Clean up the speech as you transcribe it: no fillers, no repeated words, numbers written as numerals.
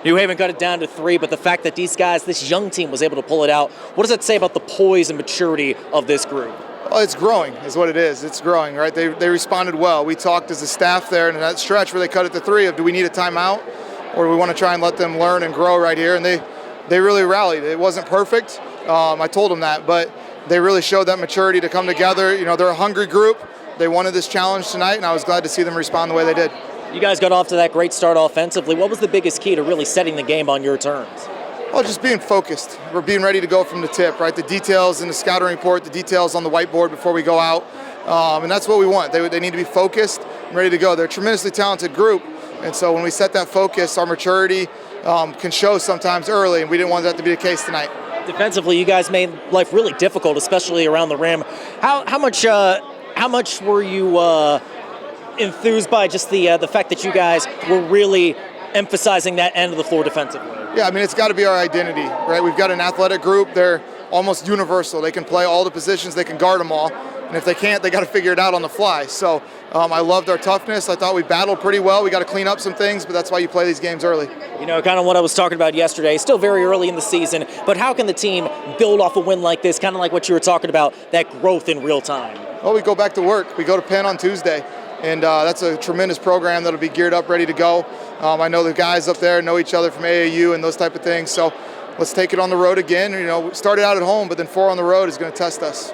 New Haven got it down to 3, but the fact that these guys, this young team, was able to pull it out, what does that say about the poise and maturity of this group? Well, it's growing is what it is. It's growing, right? They responded well. We talked as a staff there in that stretch where they cut it to 3 of do we need a timeout or do we want to try and let them learn and grow right here? And they really rallied. It wasn't perfect. I told them that, but they really showed that maturity to come together. You know, they're a hungry group. They wanted this challenge tonight, and I was glad to see them respond the way they did. You guys got off to that great start offensively. What was the biggest key to really setting the game on your terms? Well, just being focused. We're being ready to go from the tip, right? The details in the scouting report, the details on the whiteboard before we go out. And that's what we want. They need to be focused and ready to go. They're a tremendously talented group. And so when we set that focus, our maturity can show sometimes early, and we didn't want that to be the case tonight. Defensively, you guys made life really difficult, especially around the rim. How much were you enthused by just the fact that you guys were really emphasizing that end of the floor defensively? Yeah, I mean, it's got to be our identity, right? We've got an athletic group. They're almost universal. They can play all the positions. They can guard them all. And if they can't, they got to figure it out on the fly. So I loved our toughness. I thought we battled pretty well. We got to clean up some things, but that's why you play these games early. You know, kind of what I was talking about yesterday. Still very early in the season, but how can the team build off a win like this, kind of like what you were talking about, that growth in real time? Well, we go back to work. We go to Penn on Tuesday. And that's a tremendous program that'll be geared up, ready to go. I know the guys up there know each other from AAU and those type of things. So let's take it on the road again. You know, we started out at home, but then 4 on the road is going to test us.